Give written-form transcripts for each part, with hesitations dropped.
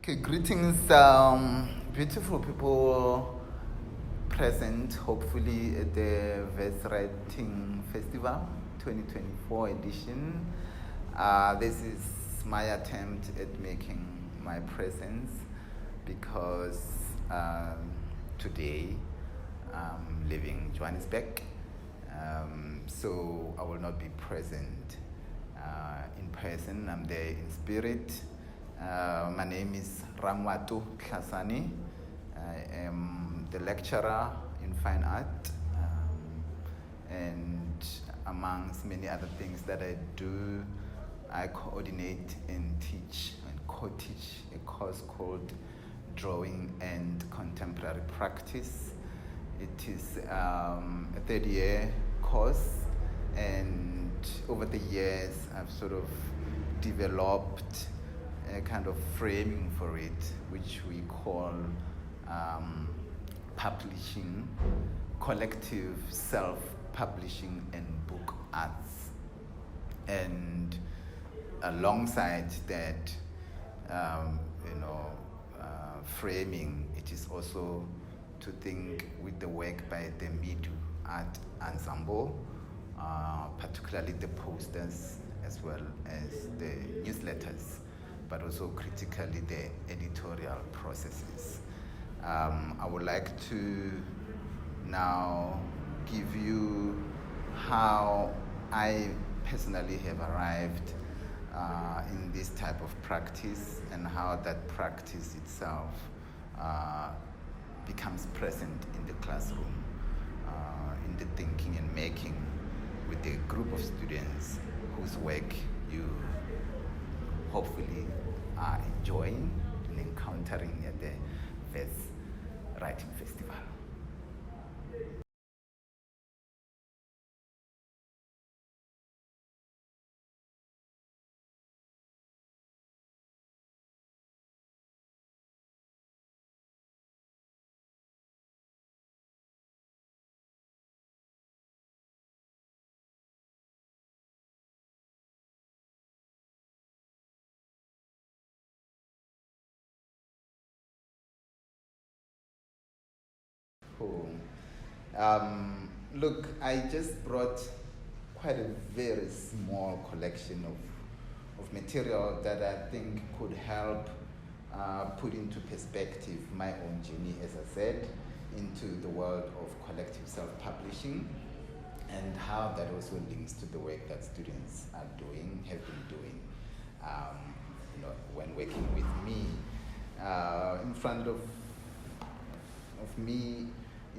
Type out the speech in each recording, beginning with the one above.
Okay, greetings, beautiful people present, hopefully at the Wits Writing Festival 2024 edition. This is my attempt at making my presence because today I'm leaving Johannesburg, so I will not be present in person. I'm there in spirit. My name is Rangoato Hlasane. I am the lecturer in fine art, and amongst many other things that I do, I coordinate and teach and co-teach a course called Drawing and Contemporary Practice. It is a third-year course, and over the years I've sort of developed a kind of framing for it, which we call publishing, collective self-publishing and book arts. And alongside that, framing, it is also to think with the work by the Medu Art Ensemble, particularly the posters as well as the newsletters, but also critically the editorial processes. I would like to now give you how I personally have arrived in this type of practice and how that practice itself becomes present in the classroom, in the thinking and making with a group of students whose work you hopefully are enjoying and encountering at the Wits Writing Festival. Cool. Look, I just brought quite a very small collection of material that I think could help put into perspective my own journey, as I said, into the world of collective self-publishing and how that also links to the work that students are doing, have been doing, when working with me. In front of me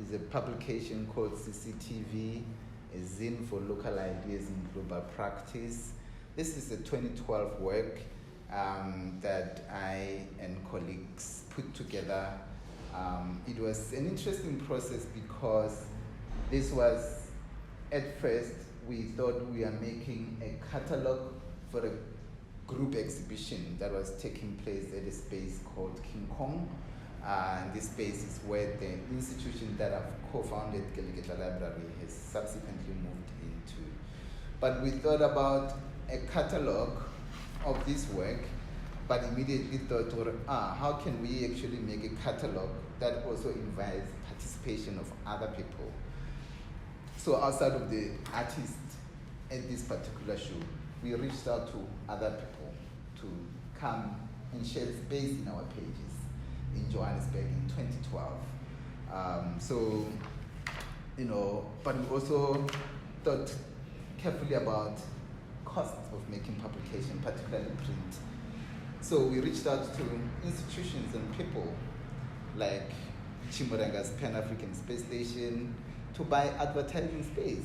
is a publication called CCTV, a zine for local ideas in global practice. This is a 2012 work that I and colleagues put together. It was an interesting process because this was, at first, we thought we are making a catalog for a group exhibition that was taking place at a space called King Kong. And this space is where the institution that I've co-founded, Keliketla Library, has subsequently moved into. But we thought about a catalog of this work, but immediately thought, how can we actually make a catalog that also invites participation of other people? So outside of the artists at this particular show, we reached out to other people to come and share space in our pages in Johannesburg in 2012. But we also thought carefully about cost of making publication, particularly print. So we reached out to institutions and people like Chimurenga's Pan-African Space Station to buy advertising space,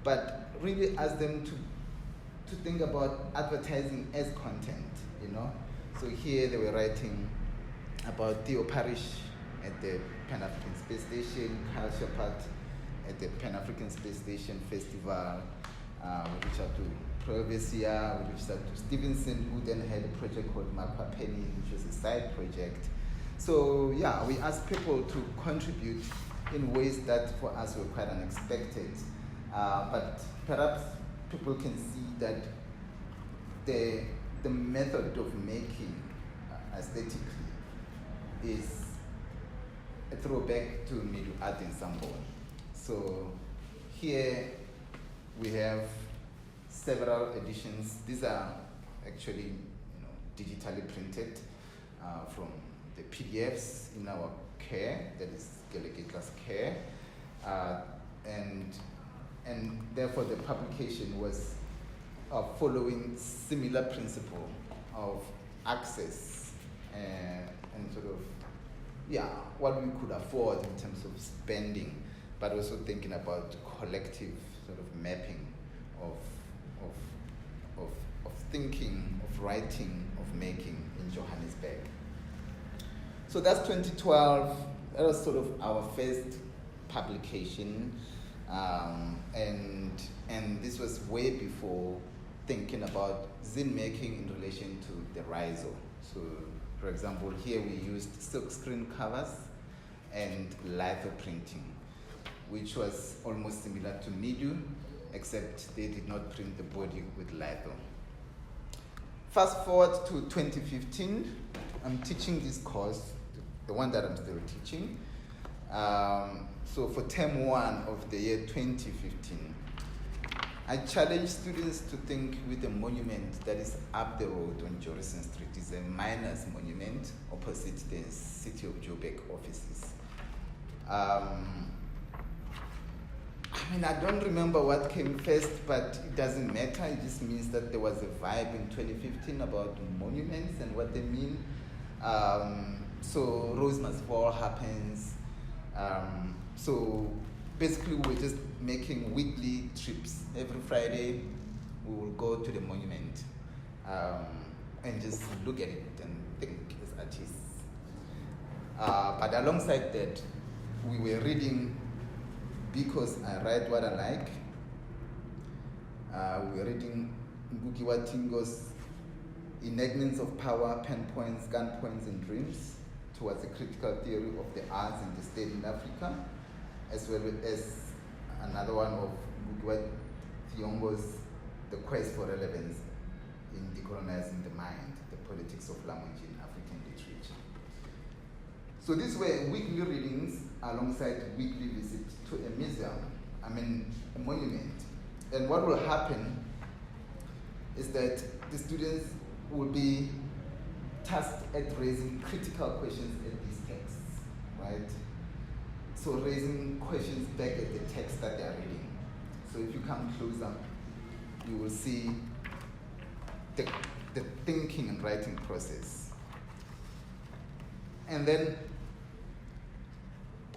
but really ask them to think about advertising as content, So here they were writing about Theo Parish at the Pan-African Space Station, Carl Shepard at the Pan-African Space Station Festival. We reached out to Provesia, we reached out to Stevenson, who then had a project called Makwa Penny, which was a side project. So yeah, we asked people to contribute in ways that for us were quite unexpected. But perhaps people can see that the method of making aesthetically is a throwback to Medu Art Ensemble. So here we have several editions. These are actually digitally printed from the PDFs in our care, that is Gelegetla's care, and therefore the publication was following similar principle of access and sort of what we could afford in terms of spending, but also thinking about collective sort of mapping of thinking, of writing, of making in Johannesburg. So that's 2012. That was sort of our first publication, and this was way before thinking about zine making in relation to the Riso. So, for example, here we used silk screen covers and litho printing, which was almost similar to Medu, except they did not print the body with litho. Fast forward to 2015, I'm teaching this course, the one that I'm still teaching. So for term 1 of the year 2015, I challenge students to think with a monument that is up the road on Jorrison Street. It's a miners monument opposite the City of Joburg offices. I don't remember what came first, but it doesn't matter. It just means that there was a vibe in 2015 about monuments and what they mean. So Rose Must Fall happens. So basically we're just making weekly trips. Every Friday we will go to the monument and just look at it and think as artists. But alongside that, we were reading Because I Write What I Like. We were reading Ngugi wa Tingo's Enactments of Power, Pen Points, Gun Points, and Dreams towards a critical theory of the arts and the state in Africa, as well as another one of Ngugi wa Thiong'o's The Quest for Relevance in Decolonizing the Mind, the Politics of Language in African Literature. So these were weekly readings alongside weekly visits to a museum, a monument. And what will happen is that the students will be tasked at raising critical questions at these texts, right? So raising questions back at the text that they are reading. So if you come closer, you will see the thinking and writing process. And then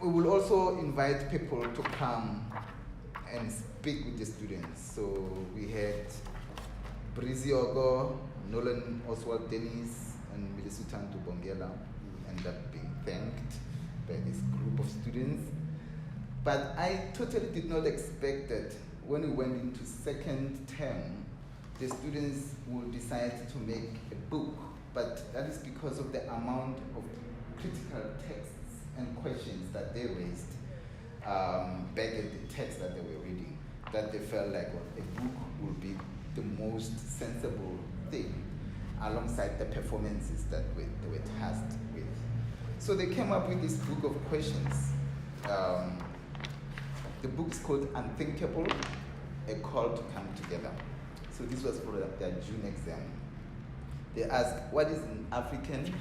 we will also invite people to come and speak with the students. So we had Risograph, Nolan Oswald Dennis, and Milisutantu Bongela, who ended up being thanked by this group of students. But I totally did not expect that when we went into second term, the students would decide to make a book. But that is because of the amount of critical texts and questions that they raised back at the text that they were reading, that they felt like a book would be the most sensible thing alongside the performances that they were tasked with. So they came up with this book of questions. The book is called Unthinkable, A Call to Come Together. So this was for their June exam. They asked, what is an African?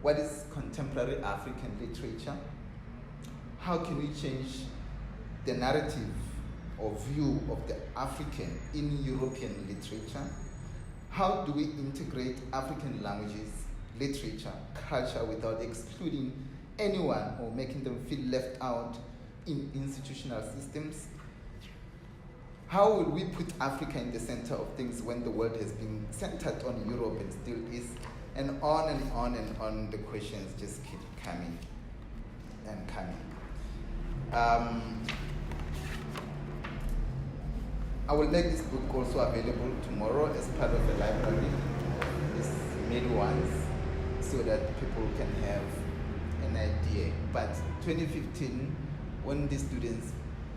What is contemporary African literature? How can we change the narrative or view of the African in European literature? How do we integrate African languages, literature, culture without excluding anyone or making them feel left out in institutional systems? How will we put Africa in the center of things when the world has been centered on Europe and still is? And on and on and on, the questions just keep coming and coming. I will make this book also available tomorrow as part of the library, these middle ones, so that people can have an idea. But 2015, when the students,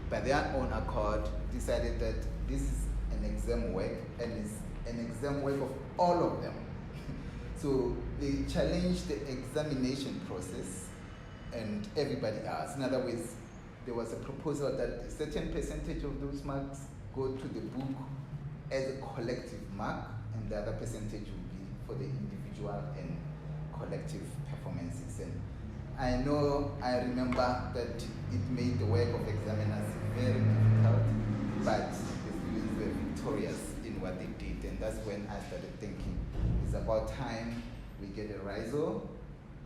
by their own accord, decided that this is an exam work, and it's an exam work of all of them. So they challenged the examination process and everybody else. In other words, there was a proposal that a certain percentage of those marks go to the book as a collective mark, and the other percentage will be for the individual and collective performances. And I remember that it made the work of examiners very difficult, but the students were victorious in what they did. And that's when I started thinking, it's about time we get a Riso,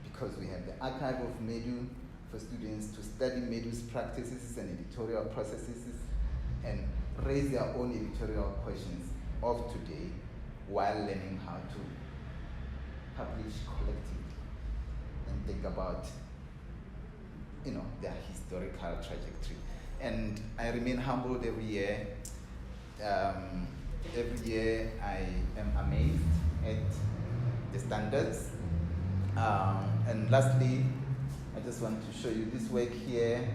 because we have the archive of Medu for students to study Medu's practices and editorial processes and raise their own editorial questions of today while learning how to publish collectively and think about, their historical trajectory. And I remain humbled every year. Every year I am amazed at the standards. And lastly, I just want to show you this work here.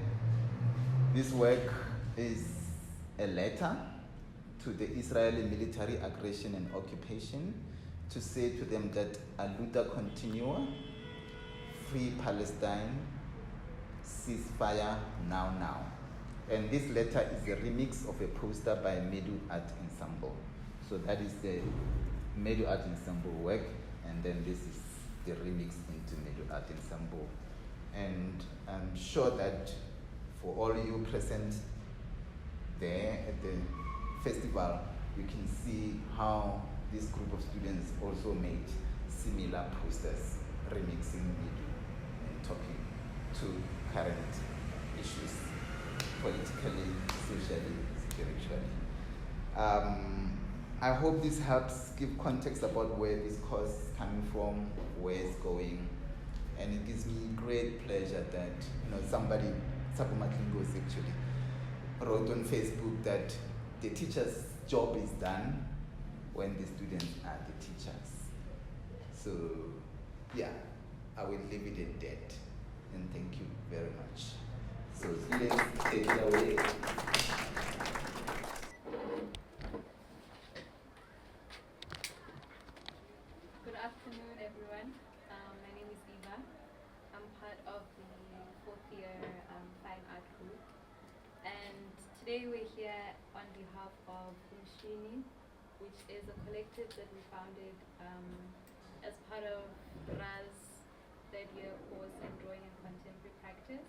This work is a letter to the Israeli military aggression and occupation to say to them that a luta continua, free Palestine, ceasefire now. And this letter is a remix of a poster by Medu Art Ensemble. So that is the Medu Art Ensemble work, and then this is the remix into Medu Art Ensemble. And I'm sure that for all you present there at the festival, you can see how this group of students also made similar posters, remixing Medu and talking to current issues, politically, socially, spiritually. I hope this helps give context about where this course is coming from, where it's going, and it gives me great pleasure that somebody, Sapo Matlingos actually, wrote on Facebook that the teacher's job is done when the students are the teachers. So yeah, I will leave it at that, and thank you very much. So students, take it away. Good afternoon, everyone. My name is Eva. I'm part of the fourth year Fine Art Group. And today we're here on behalf of Umshini, which is a collective that we founded as part of RA's third year course in drawing and contemporary practice.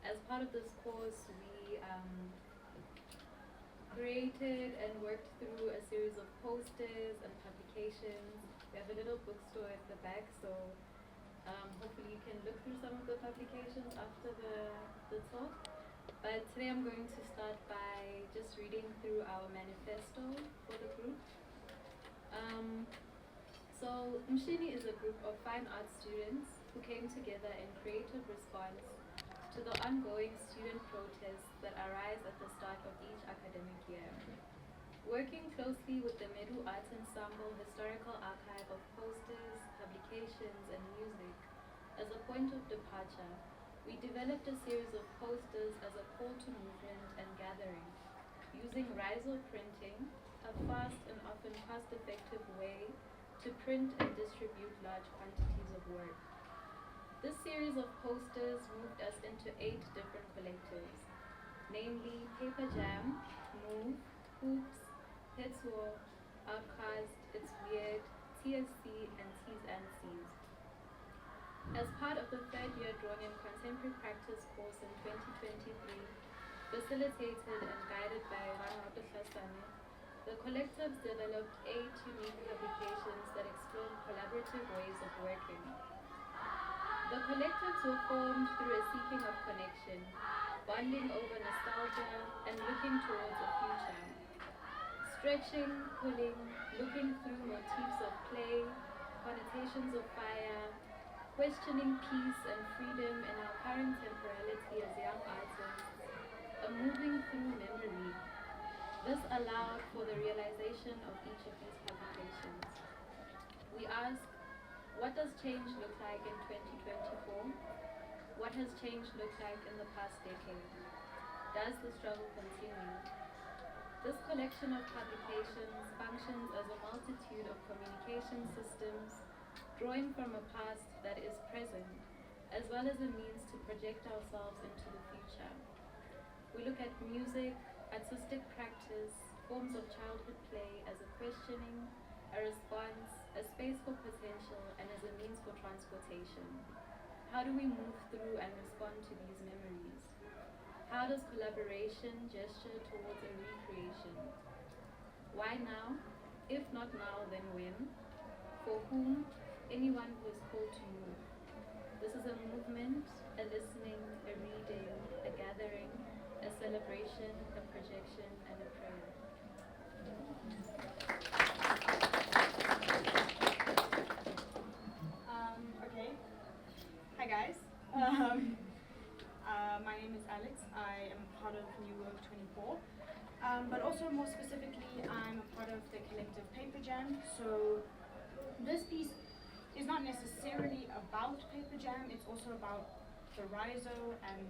As part of this course, we created and worked through a series of posters and publications. We have a little bookstore at the back, so hopefully you can look through some of the publications after the talk. But today I'm going to start by just reading through our manifesto for the group. So Umshini is a group of fine art students who came together in creative response to the ongoing student protests that arise at the start of each academic year. Working closely with the Medu Art Ensemble historical archive of posters, publications, and music as a point of departure, we developed a series of posters as a call to movement and gathering, using Riso printing, a fast and often cost-effective way to print and distribute large quantities of work. This series of posters moved us into 8 different collectives, namely Paper Jam, Move, Hoops, Phetoho, Outcast, It's Weird, TSC, and Ts and Cs. As part of the third year Drawing and Contemporary Practice course in 2023, facilitated and guided by Rangaoto Hlasane, the collectives developed 8 unique publications that explored collaborative ways of working. The collectives were formed through a seeking of connection, bonding over nostalgia, and looking towards a future. Stretching, pulling, looking through motifs of play, connotations of fire, questioning peace and freedom in our current temporality as young artists, a moving through memory. This allowed for the realization of each of these publications. We ask, what does change look like in 2024? What has change looked like in the past decade? Does the struggle continue? This collection of publications functions as a multitude of communication systems, drawing from a past that is present, as well as a means to project ourselves into the future. We look at music, artistic practice, forms of childhood play as a questioning, a response, a space for potential, and as a means for transportation. How do we move through and respond to these memories? How does collaboration gesture towards a recreation? Why now? If not now, then when? For whom? Anyone who is called to move. This is a movement, a listening, a reading, a gathering, a celebration, a projection, and a prayer. Okay. Hi guys. My name is Alex. I am part of New Work 24. But also more specifically, I'm a part of the collective Paper Jam. So this piece is not necessarily about Paper Jam. It's also about the Riso, and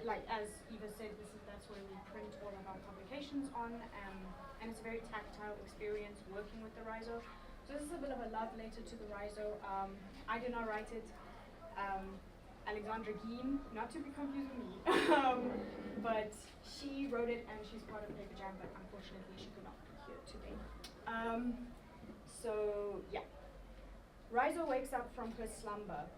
like as Eva said, that's where we print all of our publications on. And it's a very tactile experience working with the Riso. So this is a bit of a love letter to the Riso. I did not write it. Alexandra Geen, not to be confused with me, but she wrote it and she's part of Paper Jam, but unfortunately she could not be here today. So yeah, Riso wakes up from her slumber.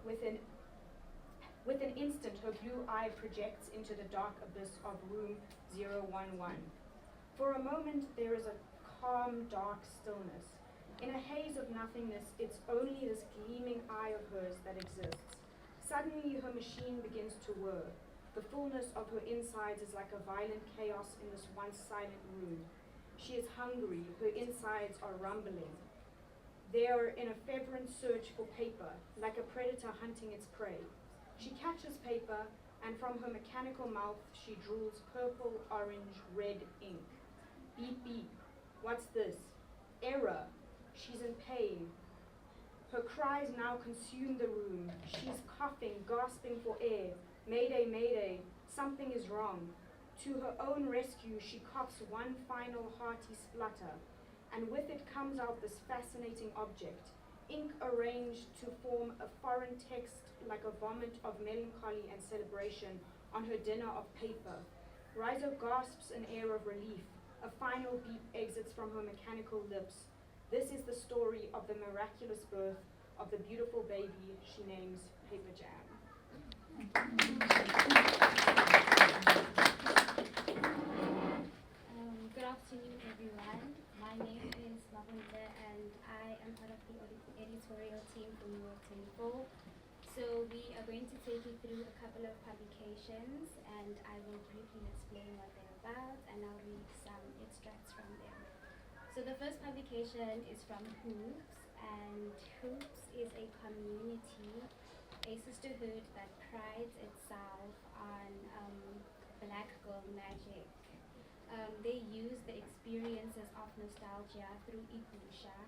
With an instant, her blue eye projects into the dark abyss of room 011. For a moment, there is a calm, dark stillness. In a haze of nothingness, it's only this gleaming eye of hers that exists. Suddenly, her machine begins to whir. The fullness of her insides is like a violent chaos in this once silent room. She is hungry, her insides are rumbling. They are in a fervent search for paper, like a predator hunting its prey. She catches paper, and from her mechanical mouth, she drools purple, orange, red ink. Beep, beep. What's this? Error. She's in pain. Her cries now consume the room. She's coughing, gasping for air. Mayday, mayday, something is wrong. To her own rescue, she coughs one final hearty splutter, and with it comes out this fascinating object, ink arranged to form a foreign text like a vomit of melancholy and celebration on her dinner of paper. Riso gasps an air of relief. A final beep exits from her mechanical lips. This is the story of the miraculous birth of the beautiful baby she names Paper Jam. Good afternoon, everyone. My name is Mabontle, and I am part of the editorial team from New Work 24. So we are going to take you through a couple of publications, and I will briefly explain what they're about, and I'll read some extracts from them. So the first publication is from Hoops, and Hoops is a community, a sisterhood that prides itself on black girl magic. They use the experiences of nostalgia through igusha.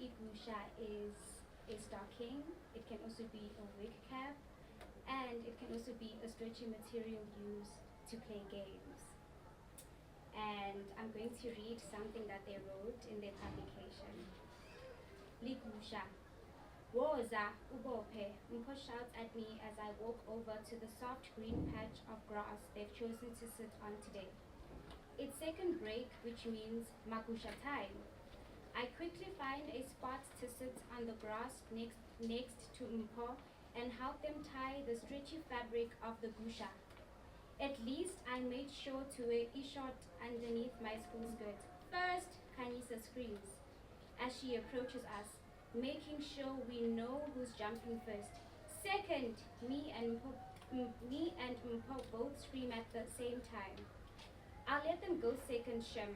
Igusha is a stocking. It can also be a wig cap, and it can also be a stretchy material used to play games. And I'm going to read something that they wrote in their publication. Ligusha. Woza, ubophe. Mpo shouts at me as I walk over to the soft green patch of grass they've chosen to sit on today. It's second break, which means magusha time. I quickly find a spot to sit on the grass next to Mpo and help them tie the stretchy fabric of the gusha. At least I made sure to wear e-short underneath my school skirt. First, Kanisa screams as she approaches us, making sure we know who's jumping first. Second, me and Mpo both scream at the same time. I'll let them go second, Shem.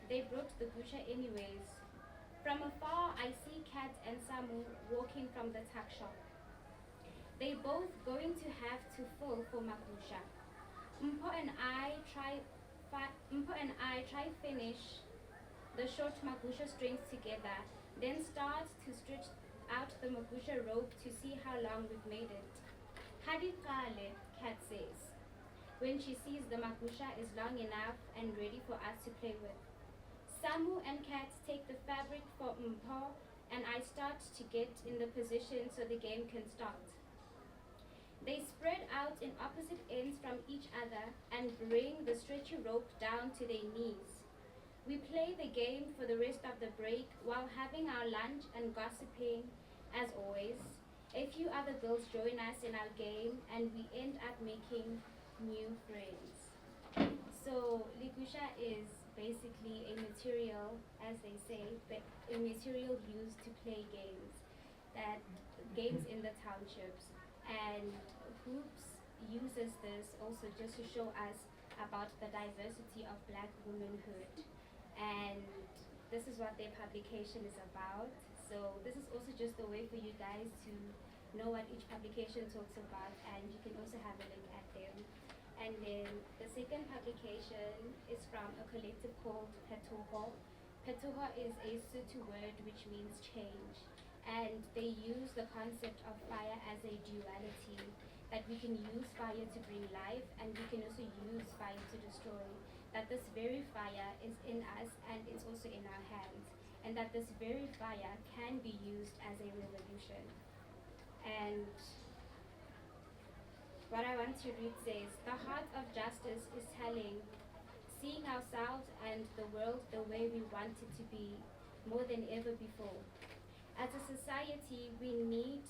They brought the gusha anyways. From afar, I see Kat and Samu walking from the tuck shop. They both going to have to fill for magusha. Mpo and I try finish the short magusha strings together, then start to stretch out the magusha rope to see how long we've made it. Hadikale, Kat says, when she sees the magusha is long enough and ready for us to play with. Samu and Kat take the fabric for Mpo and I start to get in the position so the game can start. They spread out in opposite ends from each other and bring the stretchy rope down to their knees. We play the game for the rest of the break while having our lunch and gossiping, as always. A few other girls join us in our game and we end up making new friends. So Ligusha is basically a material, as they say, but a material used to play games, games in the townships. And Hoops uses this also just to show us about the diversity of Black womanhood. And this is what their publication is about. So this is also just a way for you guys to know what each publication talks about, and you can also have a look at them. And then the second publication is from a collective called Phetoho. Phetoho is a Sotho word which means change. And they use the concept of fire as a duality, that we can use fire to bring life and we can also use fire to destroy. That this very fire is in us and it's also in our hands. And that this very fire can be used as a revolution. And what I want to read says, the heart of justice is telling, seeing ourselves and the world the way we want it to be, more than ever before. As a society, we need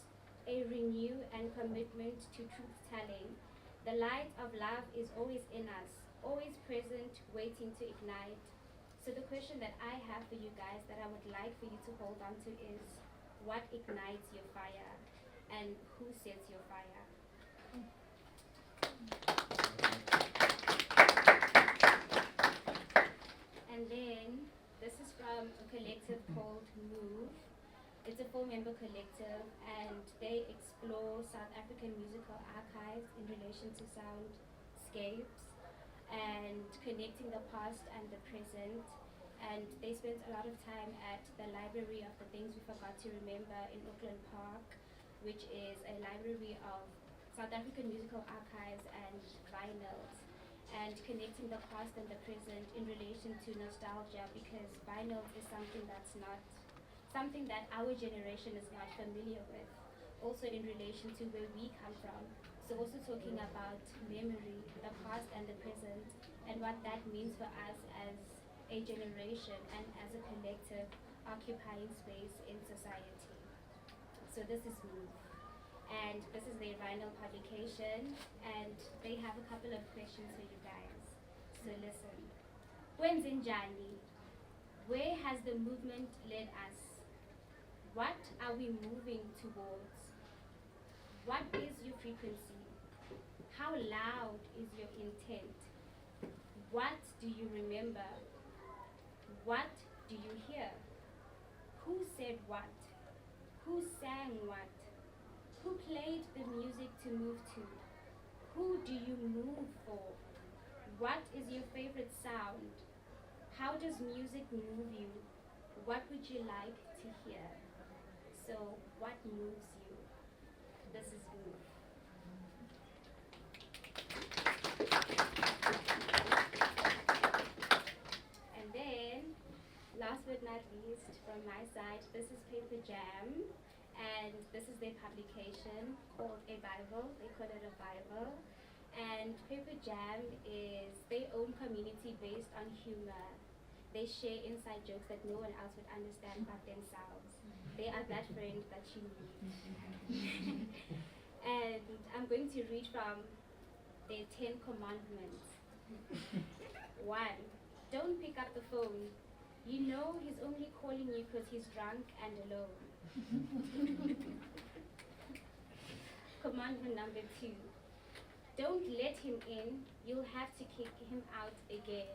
a renew and commitment to truth-telling. The light of love is always in us, always present, waiting to ignite. So the question that I have for you guys that I would like for you to hold on to is, what ignites your fire and who sets your fire? And then, this is from a collective called Move. It's a 4-member collective and they explore South African musical archives in relation to soundscapes and connecting the past and the present. And they spent a lot of time at the Library of the Things We Forgot to Remember in Auckland Park, which is a library of South African musical archives and vinyls, and connecting the past and the present in relation to nostalgia, because vinyl is something that our generation is not familiar with, also in relation to where we come from. So also talking about memory, the past and the present, and what that means for us as a generation and as a collective occupying space in society. So this is Move. And this is their vinyl publication, and they have a couple of questions for you guys. So listen. Kwenzenjani? Where has the movement led us? What are we moving towards? What is your frequency? How loud is your intent? What do you remember? What do you hear? Who said what? Who sang what? Who played the music to move to? Who do you move for? What is your favorite sound? How does music move you? What would you like to hear? So, what moves you? This is Move. And then, last but not least, from my side, this is Paper Jam. And this is their publication called A Bible. They call it a Bible. And Paper Jam is their own community based on humor. They share inside jokes that no one else would understand but themselves. They are that friend that you need. And I'm going to read from their 10 commandments. 1, don't pick up the phone. You know he's only calling you because he's drunk and alone. Commandment number 2, don't let him in, you'll have to kick him out again.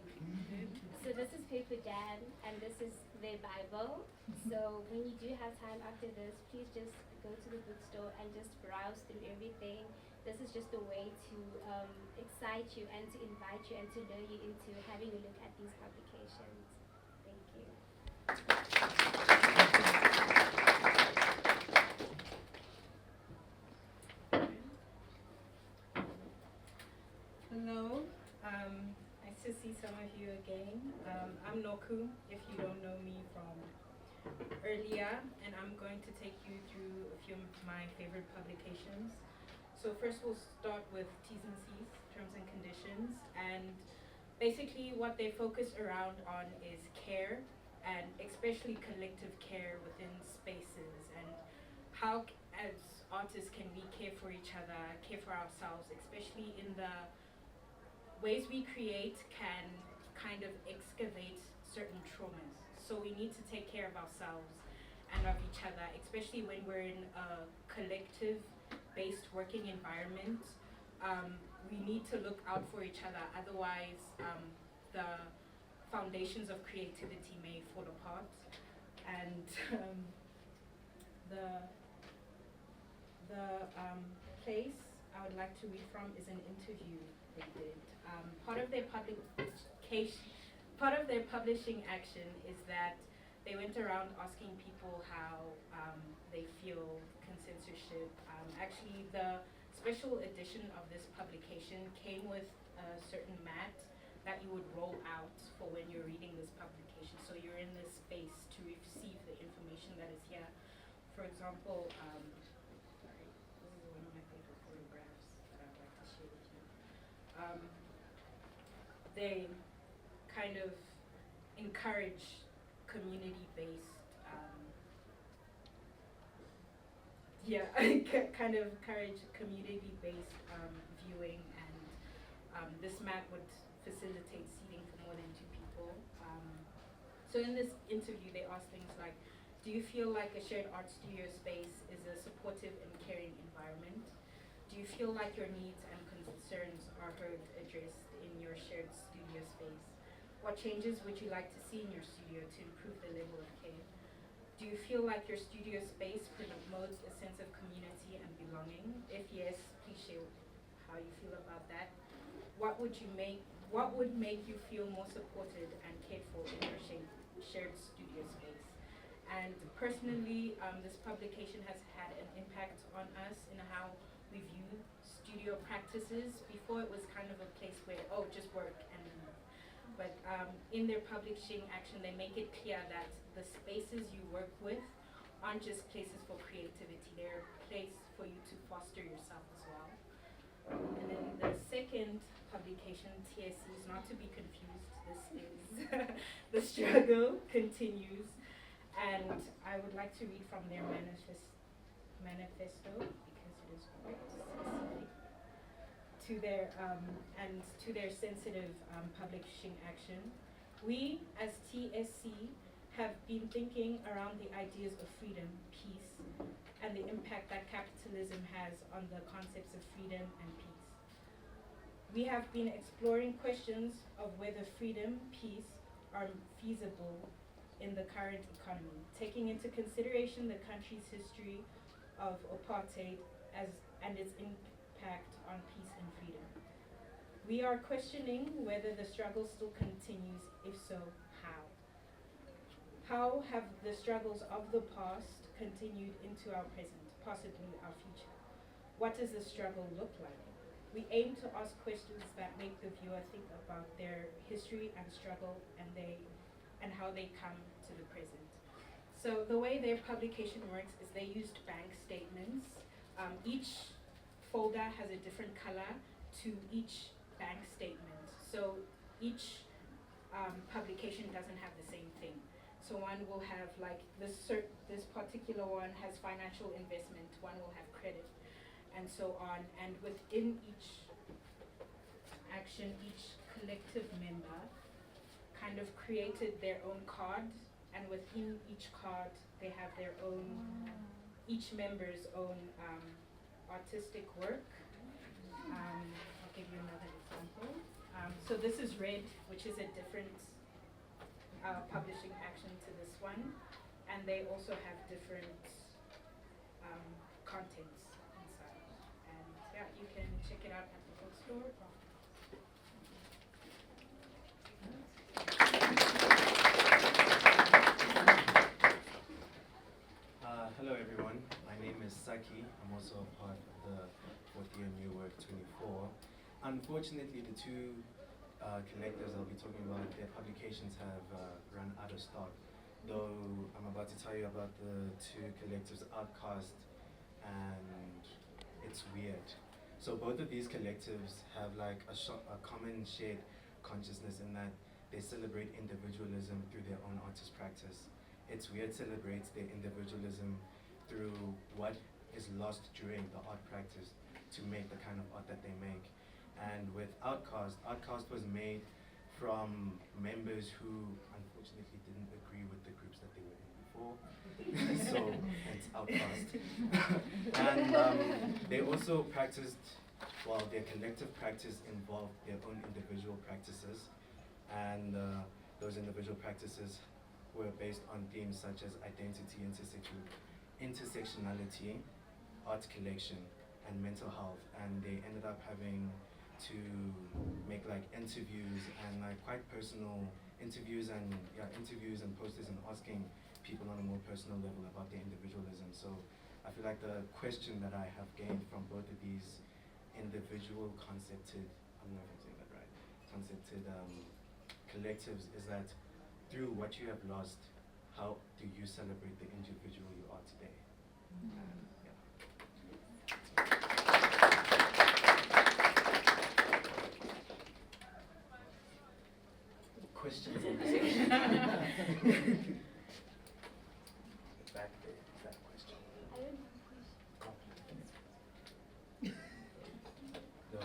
So this is Paper Jam and this is their Bible. So when you do have time after this, please just go to the bookstore and just browse through everything. This is just a way to excite you and to invite you and to lure you into having a look at these publications. Thank you. Hello, nice to see some of you again. I'm Noku, if you don't know me from earlier, and I'm going to take you through a few of my favorite publications. So first we'll start with T's and C's, terms and conditions, and basically what they focus around on is care, and especially collective care within spaces, and how as artists can we care for each other, care for ourselves, especially in the ways we create can kind of excavate certain traumas. So we need to take care of ourselves and of each other, especially when we're in a collective-based working environment. We need to look out for each other, otherwise the foundations of creativity may fall apart. And the place I would like to read from is an interview they did. Part of their publishing action is that they went around asking people how they feel censorship. Actually, the special edition of this publication came with a certain mat that you would roll out for when you're reading this publication. So you're in this space to receive the information that is here. For example, sorry, this is one of my favorite photographs that I'd like to share with you. They kind of encourage community-based, kind of encourage community-based viewing, and this mat would facilitate seating for more than 2 people. So in this interview, they asked things like, do you feel like a shared art studio space is a supportive and caring environment? Do you feel like your needs and concerns are heard, addressed in your shared studio space? What changes would you like to see in your studio to improve the level of care? Do you feel like your studio space promotes a sense of community and belonging? If yes, please share how you feel about that. What would make you feel more supported and cared for in your shared studio space? And personally, this publication has had an impact on us in how we view studio practices. Before it was kind of a place where, oh, just work and move. But in their publishing action, they make it clear that the spaces you work with aren't just places for creativity, they're a place for you to foster yourself as well. And then the second publication, TSCs, not to be confused, this is The Struggle Continues. And I would like to read from their manifesto because it is quite specific to their and to their sensitive publishing action. We as TSC have been thinking around the ideas of freedom, peace, and the impact that capitalism has on the concepts of freedom and peace. We have been exploring questions of whether freedom, peace are feasible in the current economy, taking into consideration the country's history of apartheid and its impact on peace and freedom. We are questioning whether the struggle still continues, if so, how? How have the struggles of the past continued into our present, possibly our future? What does the struggle look like? We aim to ask questions that make the viewer think about their history and struggle and how they come to the present. So the way their publication works is they used bank statements. Each folder has a different color to each bank statement. So each publication doesn't have the same thing. So one will have like this particular one has financial investment, one will have credit, and so on. And within each action, each collective member kind of created their own card, and within each card they have their own, each member's own artistic work. I'll give you another example. So this is Red, which is a different publishing action to this one, and they also have different contents inside. And yeah, you can check it out at the bookstore. Hello everyone, my name is Saki. I'm also a part of the 4th year New Work 24. Unfortunately, the two collectors I'll be talking about, their publications have run out of stock. though I'm about to tell you about the two collectives, Outcast and It's Weird. So both of these collectives have like a common shared consciousness in that they celebrate individualism through their own artist practice. It's Weird celebrates their individualism through what is lost during the art practice to make the kind of art that they make. And with Outcast, Outcast was made from members who unfortunately didn't agree with the groups that they were in before. So it's Outcast. And they also practiced, well, their collective practice involved their own individual practices. And those individual practices were based on themes such as identity, intersectionality, art collection, and mental health. And they ended up having to make like interviews and like quite personal interviews and posters and asking people on a more personal level about their individualism. So I feel like the question that I have gained from both of these individual concepted, I don't know if I'm saying that right, concepted collectives is that through what you have lost, how do you celebrate the individual you are today? Questions and discussion. Back there, is that a question? I don't have a question. So,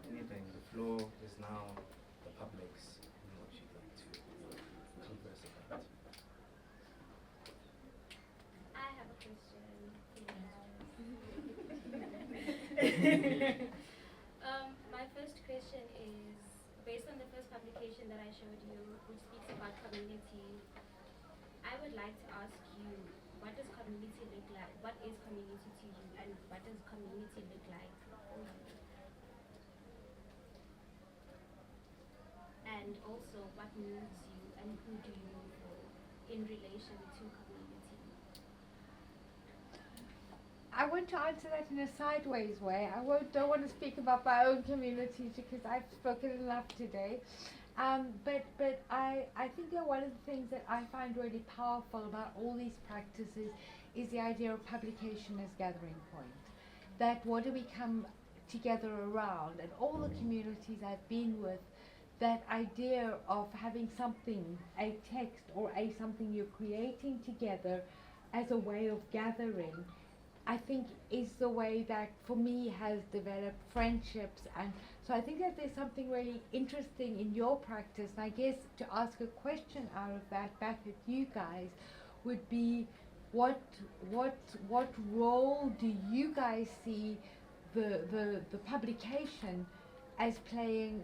anything, the floor is now the public's and what you'd like to converse about. I have a question. My first question is, based on the first publication that I showed you, which speaks about community, I would like to ask you, what does community look like? What is community to you, and what does community look like for you? And also, what moves you, and who do you move for in relation to community? I want to answer that in a sideways way. Don't want to speak about my own community because I've spoken enough today. But I think that one of the things that I find really powerful about all these practices is the idea of publication as gathering point. That what do we come together around, and all the communities I've been with, that idea of having something, a text or something you're creating together as a way of gathering, I think is the way that for me has developed friendships. And so I think that there's something really interesting in your practice. And I guess to ask a question out of that back at you guys would be, what role do you guys see the publication as playing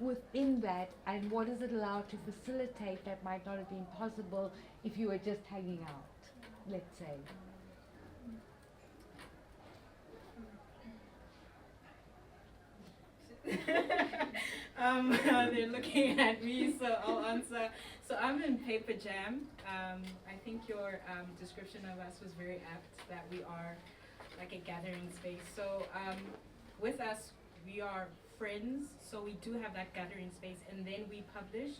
within that, and what does it allow to facilitate that might not have been possible if you were just hanging out, let's say? They're looking at me, so I'll answer. So I'm in Paper Jam. I think your description of us was very apt, that we are like a gathering space. So with us, we are friends, so we do have that gathering space, and then we publish.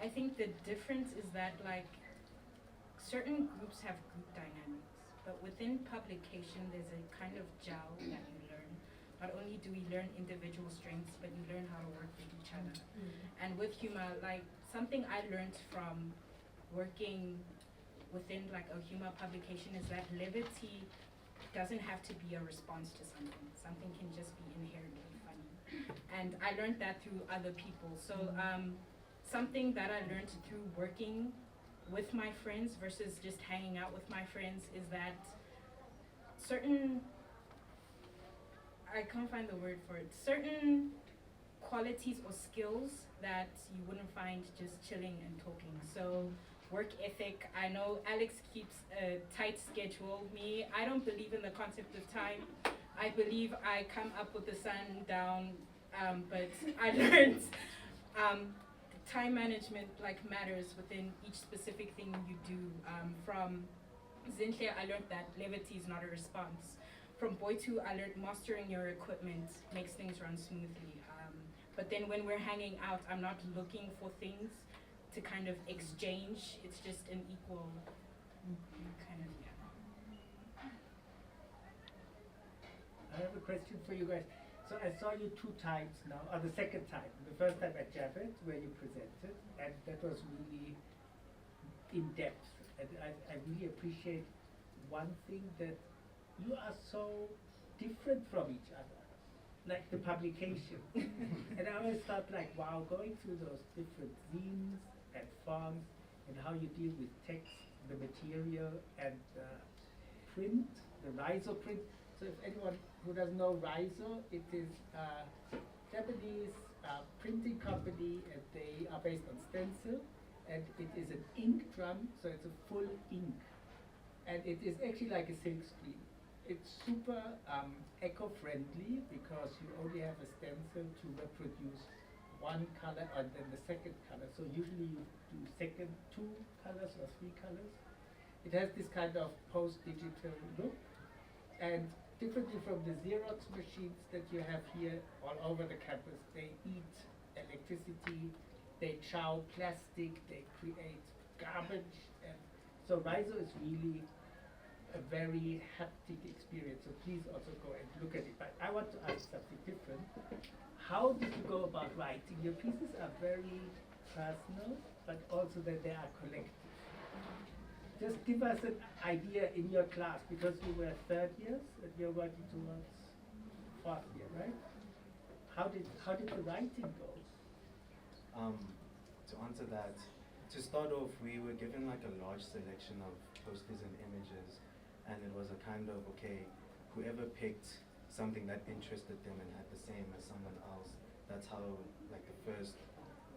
I think the difference is that like certain groups have group dynamics, but within publication there's a kind of gel that you learn. Not only do we learn individual strengths, but you learn how to work with each other. And with humor, like something I learned from working within like a humor publication is that levity doesn't have to be a response to something. Something can just be inherently funny. And I learned that through other people. So something that I learned through working with my friends versus just hanging out with my friends is that certain, I can't find the word for it, certain qualities or skills that you wouldn't find just chilling and talking. So work ethic, I know Alex keeps a tight schedule. Me, I don't believe in the concept of time. I believe I come up with the sun down, but I learned time management like matters within each specific thing you do. From Zinhle, I learned that levity is not a response. From Boy2, I learned mastering your equipment makes things run smoothly. But then when we're hanging out, I'm not looking for things. to kind of exchange. It's just an equal kind of, yeah. I have a question for you guys. So I saw you 2 times now, or the second time. The first time at Javed, where you presented, and that was really in depth. And I really appreciate one thing, that you are so different from each other, like the publication. And I always thought, like, wow, going through those different zines and forms, and how you deal with text, the material, and print, the Riso print. So if anyone who doesn't know Riso, it is a Japanese printing company, and they are based on stencil, and it is an ink drum, so it's a full ink. And it is actually like a silk screen. It's super eco-friendly, because you only have a stencil to reproduce one color and then the second color. So usually you do 2 colors or 3 colors. It has this kind of post-digital look, and differently from the Xerox machines that you have here all over the campus, they eat electricity, they chow plastic, they create garbage. And so Riso is really a very haptic experience, so please also go and look at it. But I want to ask something different. How did you go about writing? Your pieces are very personal, but also that they are collective. Just give us an idea in your class, because you were 3rd years and you're working towards 4th year, right? How did the writing go? To answer that, to start off, we were given like a large selection of posters and images, and it was a kind of, okay, whoever picked something that interested them and had the same as someone else, that's how like the first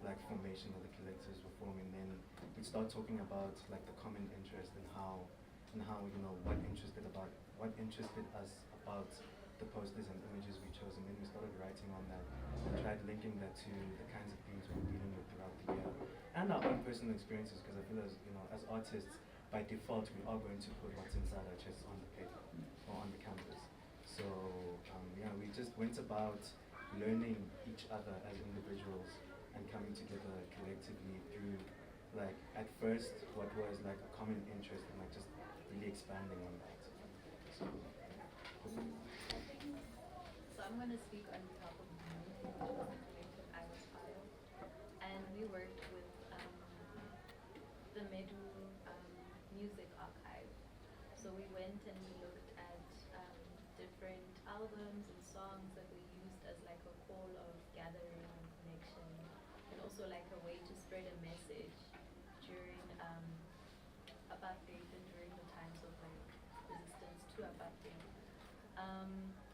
like formation of the collectives were forming. Then we start talking about like the common interest, and how you know what interested us about the posters and images we chose, and then we started writing on that and tried linking that to the kinds of things we were dealing with throughout the year and our own personal experiences, because I feel as, you know, as artists by default we are going to put what's inside our chests on the paper or on the canvas. So yeah, we just went about learning each other as individuals and coming together collectively through, like, at first what was like a common interest, and like just really expanding on that. So I'm going to speak on behalf of Community, which was the collective I was part of. And we worked with the Medu Music Archive. So we went and we looked at different albums and songs that were used as like a call of gathering and connection, and also like a way to spread a message during apartheid and during the times of like resistance to apartheid.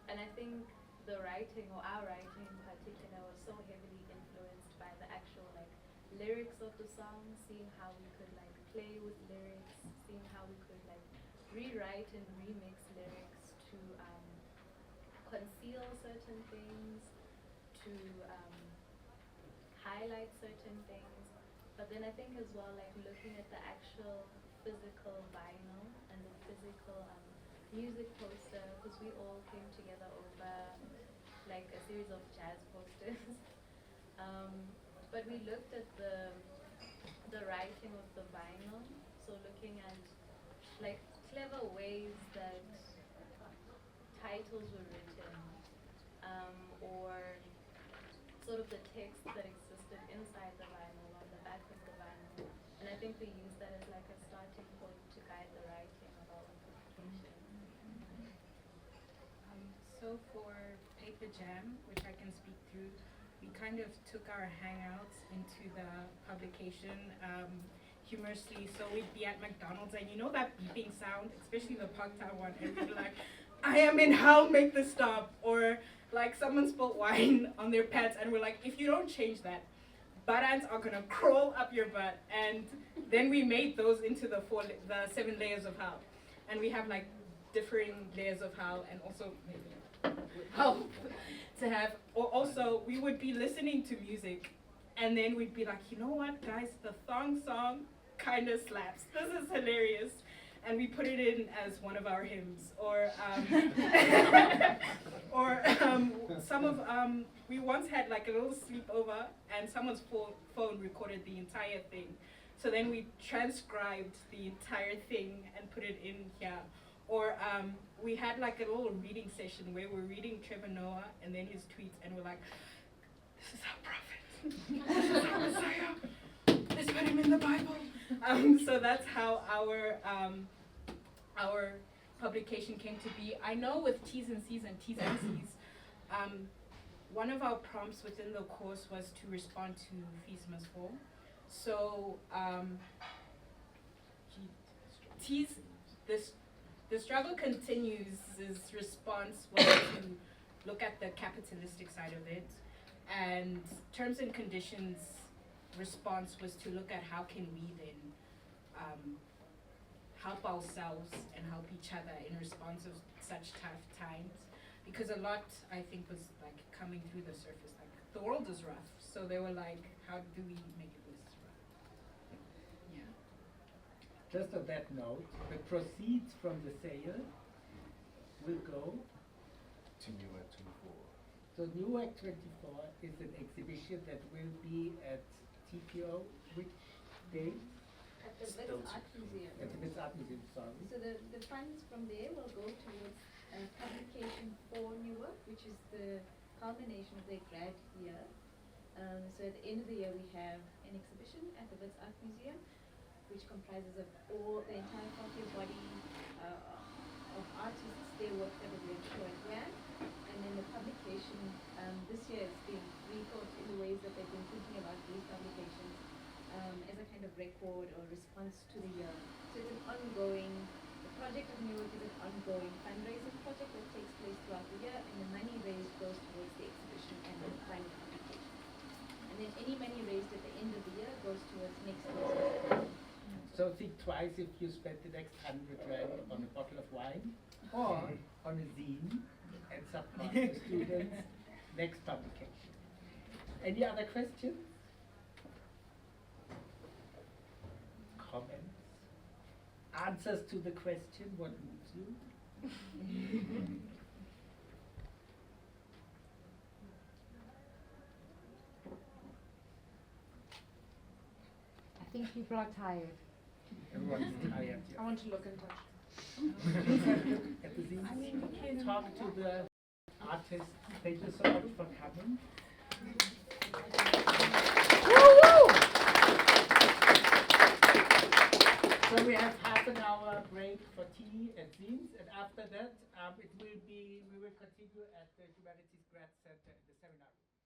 And I think the writing, or our writing in particular, was so heavily influenced by the actual like lyrics of the song, seeing how we could like play with lyrics, seeing how we could like rewrite and remix lyrics to conceal certain things, to highlight certain things. But then I think as well, like looking at the actual physical vinyl and the physical music poster, because we all came together over like a series of jazz posters. But we looked at the writing of the vinyl, so looking at like clever ways that titles were written, or sort of the text that existed inside the vinyl, on the back of the vinyl. And I think we used that as like a starting point to guide the writing of our publication. So for Paper Jam, which I can speak through, we kind of took our hangouts into the publication humorously. So we'd be at McDonald's, and you know that beeping sound, especially the Parktown one, and we'd be like, I am in hell, make this stop. Or like someone spilled wine on their pants, and we're like, if you don't change that, butt ants are gonna crawl up your butt. And then we made those into the 7 layers of hell. And we have like differing layers of hell, and also maybe help to have, or also we would be listening to music, and then we'd be like, you know what guys, the thong song kind of slaps, this is hilarious. and we put it in as one of our hymns, or some of we once had like a little sleepover, and someone's phone recorded the entire thing. So then we transcribed the entire thing and put it in here. Or we had like a little reading session where we're reading Trevor Noah and then his tweets, and we're like, this is our prophet, this is our Messiah, let's put him in the Bible. So that's how our publication came to be. I know with T's and C's and T's and Cs, one of our prompts within the course was to respond to FISMA's form. So the struggle continues. His response was to look at the capitalistic side of it, and terms and conditions response was to look at how can we then help ourselves and help each other in response of such tough times, because a lot, I think, was like coming through the surface, like the world is rough, so they were like, how do we make it less rough? Yeah. Just on that note, the proceeds from the sale will go To New Work 24. So New Work 24 is an exhibition that will be at TPO, which day? At the Still Wits Art Museum. At the Wits Art Museum, sorry. So the funds from there will go towards publication for New Work, which is the culmination of their grad year. So at the end of the year, we have an exhibition at the Wits Art Museum, which comprises of all the entire 40 body of artists, their work that will be shown here. And then the publication this year has been rethought in the ways that they've been thinking about these publications as a kind of record or response to the year. So it's an ongoing, the project of New York is an ongoing fundraising project that takes place throughout the year, and the money raised goes towards the exhibition and the final publication. And then any money raised at the end of the year goes towards next year's exhibition. So think twice if you spend the next 100 rand on a bottle of wine or on a zine and support the students' next publication. Any other questions? Comments? Answers to the question, what moves you? I think people are tired. Everyone's tired. I want to look and touch. Please have a look at the zines. Talk to the artists. Thank you so much for coming. So we have half an hour break for tea and zines, and after that, we will continue at the Humanities Grad Center in the seminar room.